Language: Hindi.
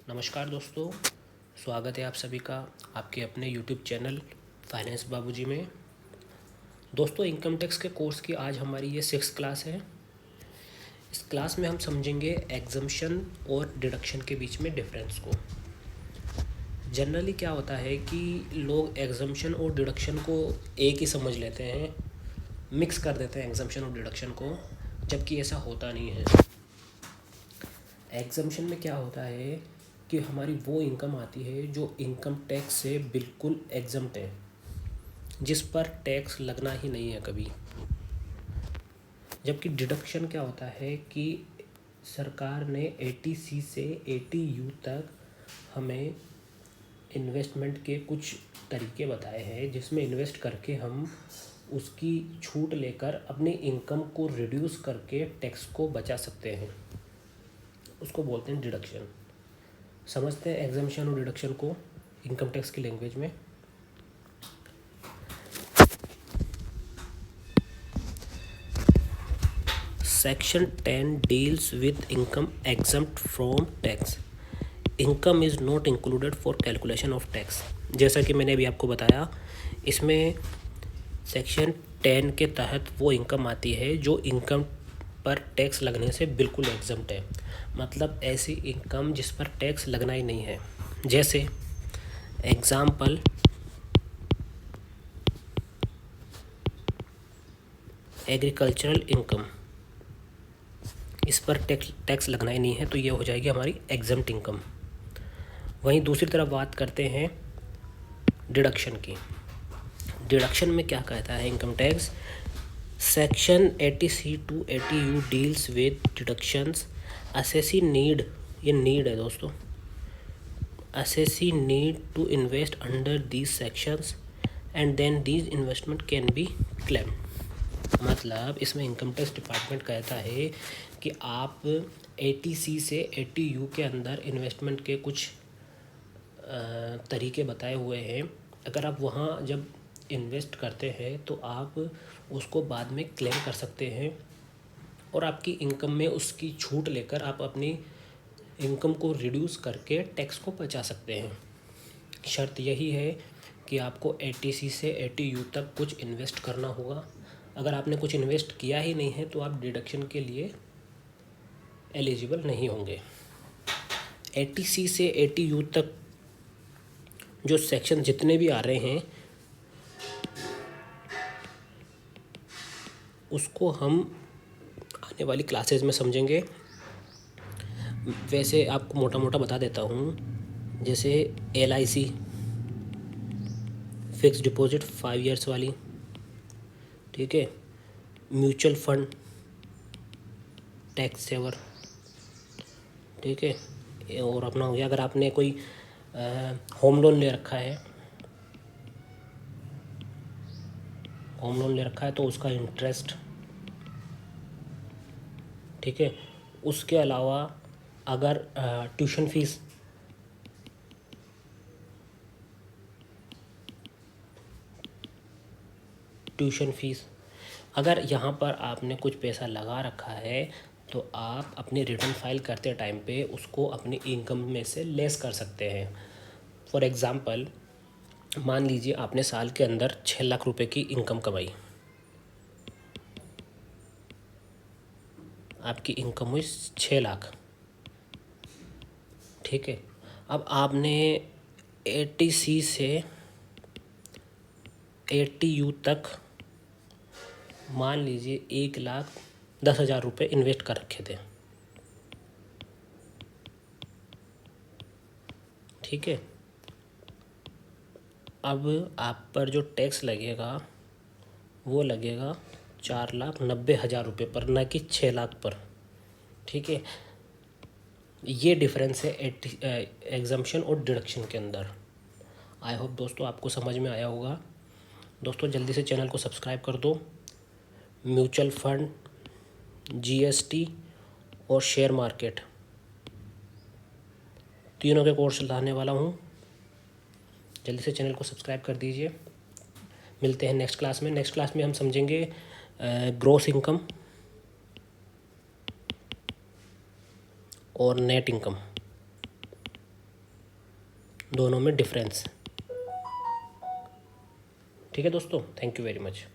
नमस्कार दोस्तों, स्वागत है आप सभी का आपके अपने यूट्यूब चैनल फाइनेंस बाबूजी में। दोस्तों, इनकम टैक्स के कोर्स की आज हमारी ये 6th क्लास है। इस क्लास में हम समझेंगे एग्जम्पशन और डिडक्शन के बीच में डिफरेंस को। जनरली क्या होता है कि लोग एग्जम्पशन और डिडक्शन को एक ही समझ लेते हैं, मिक्स कर देते हैं एग्जम्पशन और डिडक्शन को, जबकि ऐसा होता नहीं है। एग्जम्पशन में क्या होता है कि हमारी वो इनकम आती है जो इनकम टैक्स से बिल्कुल एग्जम्प्ट है, जिस पर टैक्स लगना ही नहीं है कभी। जबकि डिडक्शन क्या होता है कि सरकार ने 80C से 80U तक हमें इन्वेस्टमेंट के कुछ तरीके बताए हैं, जिसमें इन्वेस्ट करके हम उसकी छूट लेकर अपनी इनकम को रिड्यूस करके टैक्स को बचा सकते हैं। उसको बोलते हैं डिडक्शन। समझते हैं एग्जम्पशन और डिडक्शन को इनकम टैक्स की लैंग्वेज में। Section 10 deals with income exempt from tax. Income is not included for calculation of tax. जैसा कि मैंने अभी आपको बताया, इसमें सेक्शन 10 के तहत वो इनकम आती है जो इनकम पर टैक्स लगने से बिल्कुल एग्जम्प्ट है, मतलब ऐसी इनकम जिस पर टैक्स लगना ही नहीं है। जैसे एग्जाम्पल, एग्रीकल्चरल इनकम, इस पर टैक्स लगना ही नहीं है, तो ये हो जाएगी हमारी एग्जम्प्ट इनकम। वहीं दूसरी तरफ बात करते हैं डिडक्शन की। डिडक्शन में क्या कहता है income tax? Section 80C to 80U deals with deductions. Assessee need, ये नीड है दोस्तों, assessee need to invest under these sections and then these investment can be claim. मतलब इसमें इनकम टैक्स डिपार्टमेंट कहता है कि आप 80C से 80U के अंदर इन्वेस्टमेंट के कुछ तरीके बताए हुए हैं। अगर आप वहाँ जब इन्वेस्ट करते हैं तो आप उसको बाद में क्लेम कर सकते हैं और आपकी इनकम में उसकी छूट लेकर आप अपनी इनकम को रिड्यूस करके टैक्स को बचा सकते हैं। शर्त यही है कि आपको 80C से 80U तक कुछ इन्वेस्ट करना होगा। अगर आपने कुछ इन्वेस्ट किया ही नहीं है तो आप डिडक्शन के लिए एलिजिबल नहीं होंगे। 80C से 80U तक जो सेक्शन जितने भी आ रहे हैं उसको हम आने वाली क्लासेस में समझेंगे। वैसे आपको मोटा मोटा बता देता हूँ, जैसे LIC फिक्स डिपॉजिट 5 ईयर्स वाली, ठीक है, म्यूचुअल फंड टैक्स सेवर, ठीक है, और अपना हो गया अगर आपने कोई होम लोन ले रखा है, होम लोन ले रखा है तो उसका इंटरेस्ट, ठीक है। उसके अलावा अगर ट्यूशन फीस, अगर यहाँ पर आपने कुछ पैसा लगा रखा है तो आप अपनी रिटर्न फाइल करते टाइम पे उसको अपनी इनकम में से लेस कर सकते हैं। फॉर एग्ज़ाम्पल, मान लीजिए आपने साल के अंदर 6 लाख रुपए की इनकम कमाई, आपकी इनकम हुई 6 लाख, ठीक है। अब आपने 80C से 80U तक मान लीजिए 1,10,000 रुपये इन्वेस्ट कर रखे थे, ठीक है। अब आप पर जो टैक्स लगेगा वो लगेगा 4,90,000 रुपये पर, ना कि 6 लाख पर, ठीक है। ये डिफरेंस है एग्जम्पशन और डिडक्शन के अंदर। आई होप दोस्तों आपको समझ में आया होगा। दोस्तों जल्दी से चैनल को सब्सक्राइब कर दो। म्यूचुअल फंड, GST और शेयर मार्केट तीनों के कोर्स लाने वाला हूँ, जल्दी से चैनल को सब्सक्राइब कर दीजिए। मिलते हैं नेक्स्ट क्लास में। नेक्स्ट क्लास में हम समझेंगे ग्रॉस इनकम और नेट इनकम। दोनों में डिफरेंस। ठीक है दोस्तों, थैंक यू वेरी मच।